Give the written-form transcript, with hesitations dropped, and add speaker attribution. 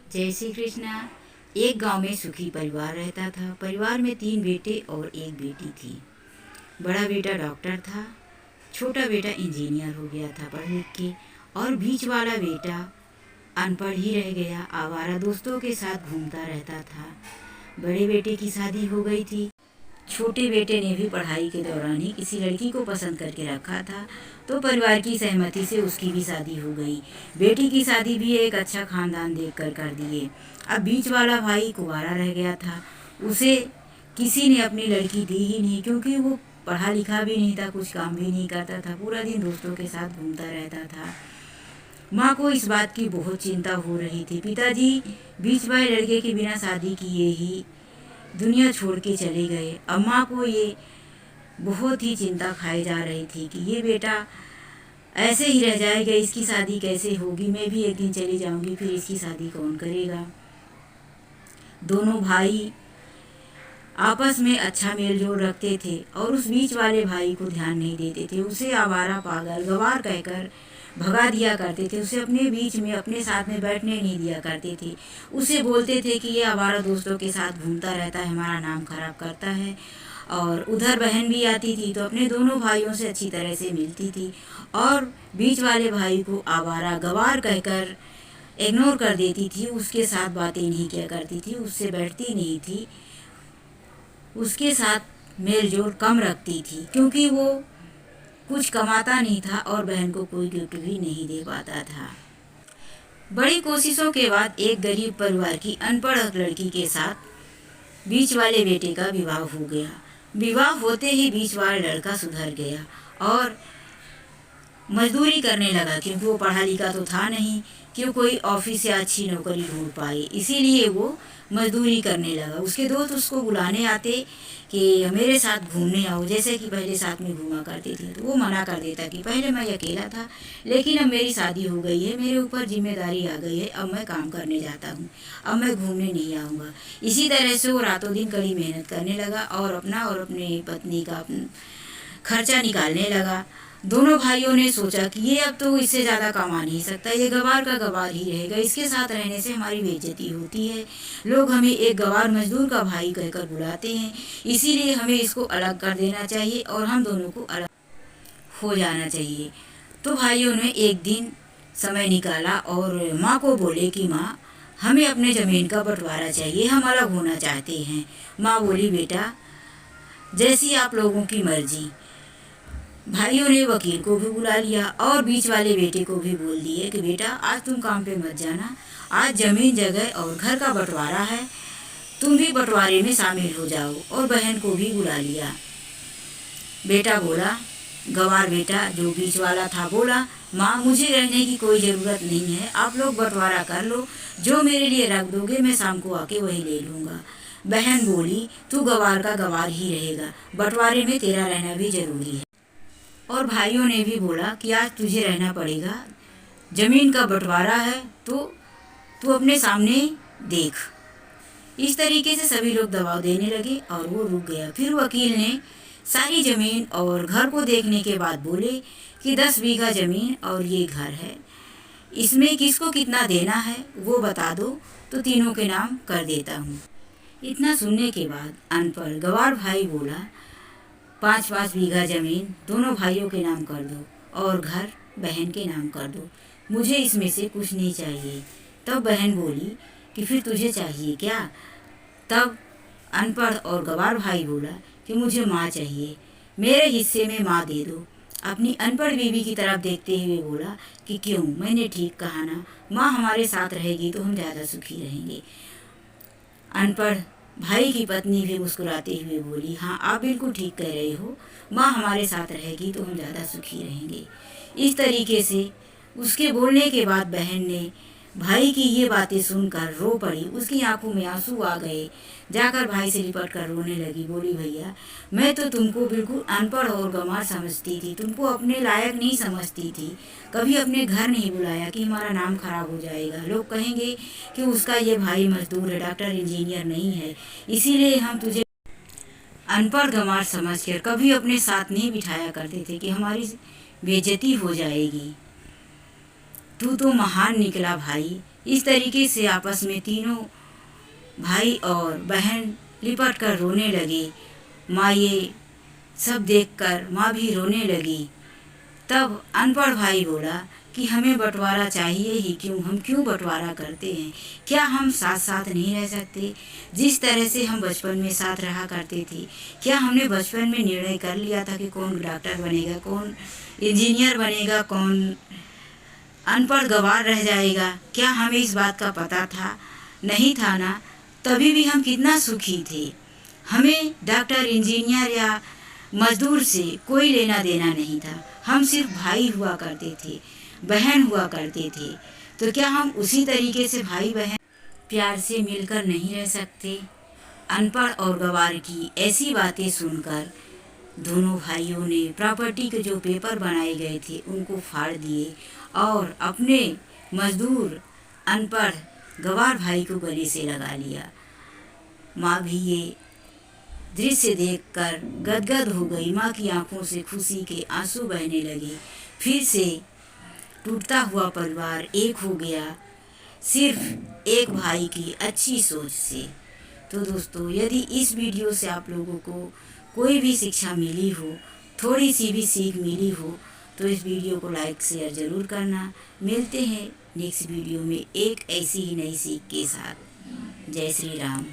Speaker 1: जय श्री कृष्णा। एक गांव में सुखी परिवार रहता था। परिवार में 3 बेटे और एक बेटी थी। बड़ा बेटा डॉक्टर था, छोटा बेटा इंजीनियर हो गया था पढ़ लिख के, और बीच वाला बेटा अनपढ़ ही रह गया, आवारा दोस्तों के साथ घूमता रहता था। बड़े बेटे की शादी हो गई थी। छोटे बेटे ने भी पढ़ाई के दौरान ही किसी लड़की को पसंद करके रखा था, तो परिवार की सहमति से उसकी भी शादी हो गई। बेटी की शादी भी एक अच्छा खानदान देखकर कर दिए। अब बीच वाला भाई कुंवारा रह गया था। उसे किसी ने अपनी लड़की दी ही नहीं, क्योंकि वो पढ़ा लिखा भी नहीं था, कुछ काम भी नहीं करता था, पूरा दिन दोस्तों के साथ घूमता रहता था। माँ को इस बात की बहुत चिंता हो रही थी। पिताजी बीच वाले लड़के के बिना शादी किए ही दुनिया छोड़ के चले गए। अम्मा को ये बहुत ही चिंता खाई जा रही थी कि ये बेटा ऐसे ही रह जाएगा, इसकी शादी कैसे होगी, मैं भी एक दिन चली जाऊंगी, फिर इसकी शादी कौन करेगा। दोनों भाई आपस में अच्छा मेल जोल रखते थे और उस बीच वाले भाई को ध्यान नहीं देते थे। उसे आवारा, पागल, गवार कहकर भगा दिया करते थे। उसे अपने बीच में, अपने साथ में बैठने नहीं दिया करते थे। उसे बोलते थे कि ये आवारा दोस्तों के साथ घूमता रहता है, हमारा नाम खराब करता है। और उधर बहन भी आती थी तो अपने दोनों भाइयों से अच्छी तरह से मिलती थी, और बीच वाले भाई को आवारा, गवार कहकर इग्नोर कर देती थी। उसके साथ बातें नहीं किया करती थी, उससे बैठती नहीं थी, उसके साथ मेल जोल कम रखती थी, क्योंकि वो कुछ कमाता नहीं था और बहन को कोई गिफ्ट भी नहीं दे पाता था। बड़ी कोशिशों के बाद एक गरीब परिवार की अनपढ़ लड़की के साथ बीच वाले बेटे का विवाह हो गया। विवाह होते ही बीच वाला लड़का सुधर गया और मजदूरी करने लगा, क्योंकि वो पढ़ा लिखा तो था नहीं कि वो कोई ऑफिस या अच्छी नौकरी ढूंढ पाए, इसीलिए वो मजदूरी करने लगा। उसके दोस्त उसको बुलाने आते कि मेरे साथ घूमने आओ, जैसे कि पहले साथ में घूमा करते थे, तो वो मना कर देता कि पहले मैं अकेला था, लेकिन अब मेरी शादी हो गई है, मेरे ऊपर जिम्मेदारी आ गई है, अब मैं काम करने जाता हूँ, अब मैं घूमने नहीं आऊँगा। इसी तरह से वो रातों दिन कड़ी मेहनत करने लगा और अपना और अपने पत्नी का खर्चा निकालने लगा। दोनों भाइयों ने सोचा कि ये अब तो इससे ज़्यादा कमा नहीं सकता, ये गवार का गवार ही रहेगा, इसके साथ रहने से हमारी बेइज्जती होती है, लोग हमें एक गवार मजदूर का भाई कहकर बुलाते हैं, इसीलिए हमें इसको अलग कर देना चाहिए और हम दोनों को अलग हो जाना चाहिए। तो भाइयों ने एक दिन समय निकाला और माँ को बोले कि माँ, हमें अपने ज़मीन का बंटवारा चाहिए, हम अलग होना चाहते हैं। माँ बोली, बेटा जैसी आप लोगों की मर्जी। भाइयों ने वकील को भी बुला लिया और बीच वाले बेटे को भी बोल दिए कि बेटा आज तुम काम पे मत जाना, आज जमीन जगह और घर का बंटवारा है, तुम भी बंटवारे में शामिल हो जाओ। और बहन को भी बुला लिया। बेटा बोला, गवार बेटा जो बीच वाला था बोला, माँ मुझे रहने की कोई ज़रूरत नहीं है, आप लोग बंटवारा कर लो, जो मेरे लिए रख दोगे मैं शाम को आके वही ले लूँगा। बहन बोली, तू गवार का गवार ही रहेगा, बंटवारे में तेरा रहना भी ज़रूरी है। और भाइयों ने भी बोला कि आज तुझे रहना पड़ेगा, जमीन का बंटवारा है तो तू अपने सामने देख। इस तरीके से सभी लोग दबाव देने लगे और वो रुक गया। फिर वकील ने सारी जमीन और घर को देखने के बाद बोले कि 10 बीघा जमीन और ये घर है, इसमें किसको कितना देना है वो बता दो तो तीनों के नाम कर देता हूँ। इतना सुनने के बाद अनपढ़ गवार भाई बोला, 5-5 बीघा जमीन दोनों भाइयों के नाम कर दो और घर बहन के नाम कर दो, मुझे इसमें से कुछ नहीं चाहिए। तब बहन बोली कि फिर तुझे चाहिए क्या? तब अनपढ़ और गवार भाई बोला कि मुझे माँ चाहिए, मेरे हिस्से में माँ दे दो। अपनी अनपढ़ बीवी की तरफ देखते हुए बोला कि क्यों, मैंने ठीक कहा ना, माँ हमारे साथ रहेगी तो हम ज़्यादा सुखी रहेंगे। अनपढ़ भाई की पत्नी भी मुस्कुराते हुए बोली, हाँ आप बिल्कुल ठीक कह रहे हो, माँ हमारे साथ रहेगी तो हम ज़्यादा सुखी रहेंगे। इस तरीके से उसके बोलने के बाद बहन ने भाई की ये बातें सुनकर रो पड़ी, उसकी आंखों में आंसू आ गए। जाकर भाई से लिपट कर रोने लगी, बोली भैया मैं तो तुमको बिल्कुल अनपढ़ और गंवार समझती थी, तुमको अपने लायक नहीं समझती थी, कभी अपने घर नहीं बुलाया कि हमारा नाम खराब हो जाएगा, लोग कहेंगे कि उसका ये भाई मजदूर है, डॉक्टर इंजीनियर नहीं है, इसीलिए हम तुझे अनपढ़ गंवार समझकर कभी अपने साथ नहीं बिठाया करते थे कि हमारी बेइज्जती हो जाएगी। तू तो महान निकला भाई, इस तरीके से आपस में तीनों भाई और बहन लिपट कर रोने लगे। माँ ये सब देखकर माँ भी रोने लगी। तब अनपढ़ भाई बोला कि हमें बंटवारा चाहिए ही क्यों, हम क्यों बंटवारा करते हैं, क्या हम साथ साथ नहीं रह सकते? जिस तरह से हम बचपन में साथ रहा करते थे, क्या हमने बचपन में निर्णय कर लिया था कि कौन डॉक्टर बनेगा, कौन इंजीनियर बनेगा, कौन अनपढ़ गंवार रह जाएगा? क्या हमें इस बात का पता था? नहीं था ना। तभी भी हम कितना सुखी थे। हमें डॉक्टर, इंजीनियर या मजदूर से कोई लेना देना नहीं था। हम सिर्फ भाई हुआ करते थे, बहन हुआ करते थे। तो क्या हम उसी तरीके से भाई बहन प्यार से मिलकर नहीं रह सकते? अनपढ़ और गंवार की ऐसी बातें सुनकर दोनों भाइयों ने प्रॉपर्टी के जो पेपर बनाए गए थे उनको फाड़ दिए और अपने मजदूर अनपढ़ गंवार भाई को गले से लगा लिया। माँ भी ये दृश्य देखकर गदगद हो गई। माँ की आंखों से खुशी के आंसू बहने लगे। फिर से टूटता हुआ परिवार एक हो गया, सिर्फ एक भाई की अच्छी सोच से। तो दोस्तों, यदि इस वीडियो से आप लोगों को कोई भी शिक्षा मिली हो, थोड़ी सी भी सीख मिली हो, तो इस वीडियो को लाइक शेयर ज़रूर करना। मिलते हैं नेक्स्ट वीडियो में एक ऐसी ही नई सीख के साथ। जय श्री राम।